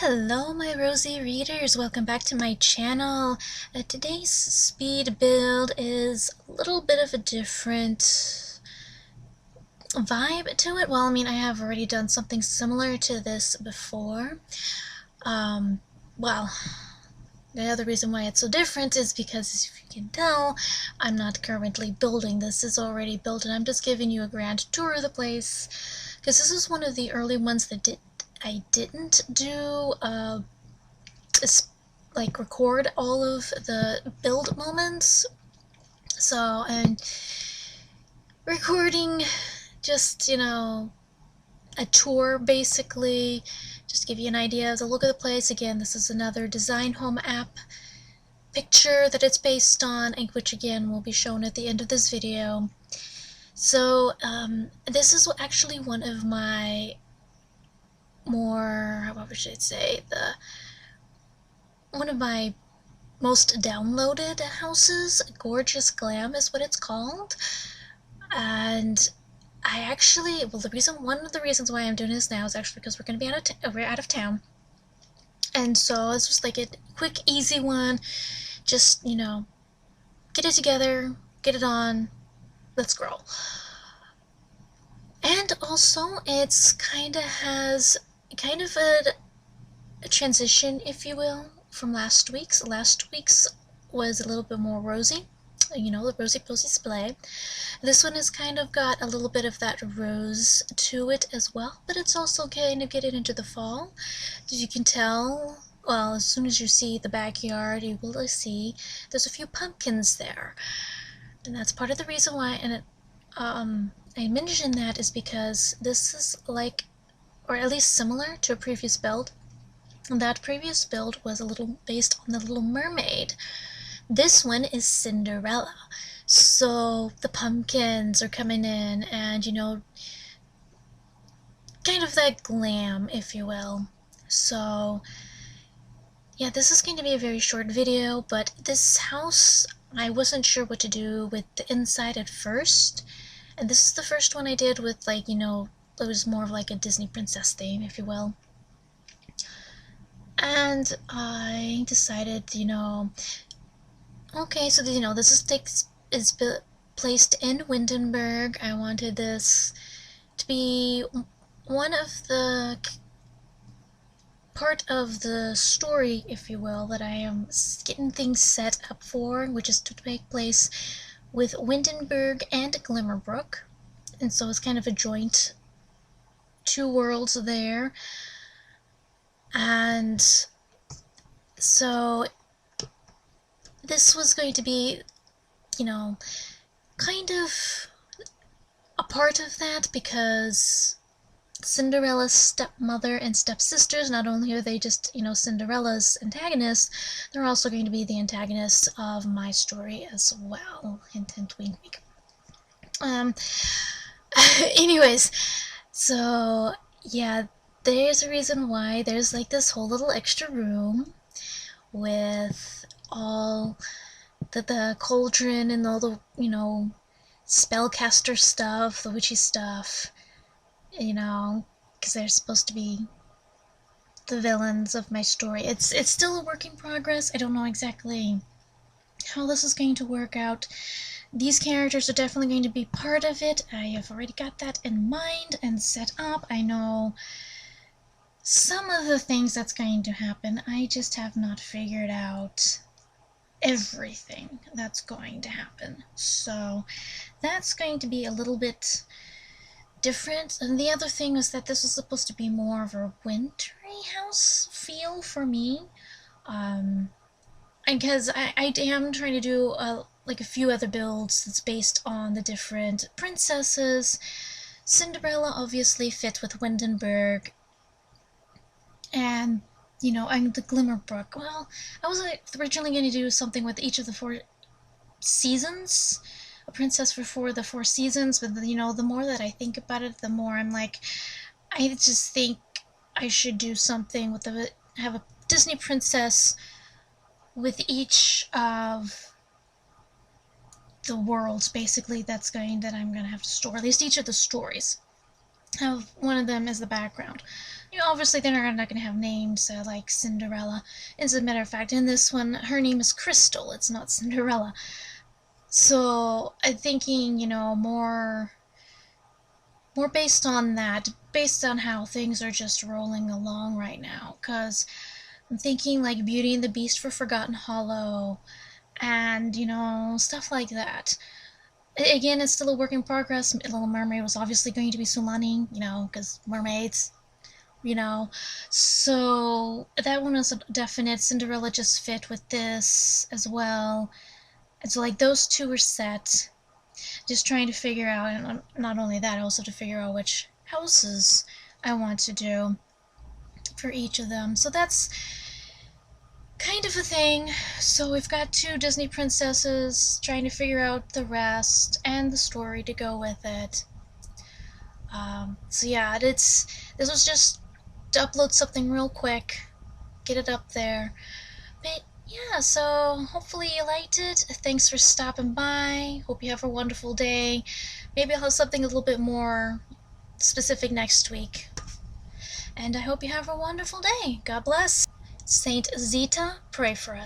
Hello my rosy readers, welcome back to my channel. Today's speed build is a little bit of a different vibe to it. Well, I mean, I have already done something similar to this before. Well, the other reason why it's so different is because, as you can tell, I'm not currently building. This is already built and I'm just giving you a grand tour of the place, because this is one of the early ones that I didn't do like record all of the build moments. So I'm recording just, a tour basically, just to give you an idea of the look of the place. Again, this is another design home app picture that it's based on, and which again will be shown at the end of this video. So this is actually one of my more, what should I say, one of my most downloaded houses. Gorgeous Glam is what it's called. And I actually, well, one of the reasons why I'm doing this now is actually because we're going to be we're out of town. And so it's just like a quick, easy one. Just, get it together, get it on, let's scroll. And also, it's has kind of a transition, if you will, from last week's. Last week's was a little bit more rosy, the rosy posy display. This one has kind of got a little bit of that rose to it as well, but it's also kind of getting into the fall. As you can tell, well, as soon as you see the backyard, you will see there's a few pumpkins there. And that's part of the reason why, and I mention that is because this is like, or at least similar to a previous build. That previous build was a little based on the Little Mermaid. This one is Cinderella. So the pumpkins are coming in and, kind of that glam, if you will. So, yeah, this is going to be a very short video, but this house, I wasn't sure what to do with the inside at first. And this is the first one I did with, like, it was more of like a Disney princess theme, if you will. And I decided, okay, so this is placed in Windenburg. I wanted this to be one of the part of the story, if you will, that I am getting things set up for, which is to take place with Windenburg and Glimmerbrook. And so it's kind of a joint two worlds there. And so this was going to be, kind of a part of that, because Cinderella's stepmother and stepsisters, not only are they just, Cinderella's antagonists, they're also going to be the antagonists of my story as well. Hint, hint, wink, wink. Anyways, so, yeah, there's a reason why there's like this whole little extra room with all the cauldron and all the, spellcaster stuff, the witchy stuff, because they're supposed to be the villains of my story. It's still a work in progress. I don't know exactly how this is going to work out. These characters are definitely going to be part of it. I have already got that in mind and set up. I know some of the things that's going to happen. I just have not figured out everything that's going to happen. So that's going to be a little bit different. And the other thing is that this was supposed to be more of a wintry house feel for me. Because I am trying to do like a few other builds that's based on the different princesses. Cinderella obviously fit with Windenburg, and and the Glimmerbrook. Well, I was originally going to do something with each of the 4 seasons, a princess for the 4 seasons, but the more that I think about it, the more I'm like, I just think I should do something with have a Disney princess with each of the worlds, basically, that I'm gonna have to store, at least each of the stories. have one of them as the background. You know, obviously they're not going to have names like Cinderella. As a matter of fact, in this one, her name is Crystal. It's not Cinderella. So I'm thinking, more based on that, based on how things are just rolling along right now. Cause I'm thinking like Beauty and the Beast for Forgotten Hollow, and stuff like that. Again, it's still a work in progress. Little Mermaid was obviously going to be Sulani, because mermaids, you know. So that one was a definite. Cinderella just fit with this as well. And so, like, those two were set. Just trying to figure out, and not only that, also to figure out which houses I want to do for each of them. So that's kind of a thing. So we've got two Disney princesses, trying to figure out the rest and the story to go with it. So yeah, this was just to upload something real quick, get it up there. But yeah, so hopefully you liked it. Thanks for stopping by. Hope you have a wonderful day. Maybe I'll have something a little bit more specific next week. And I hope you have a wonderful day. God bless. Saint Zita, pray for us.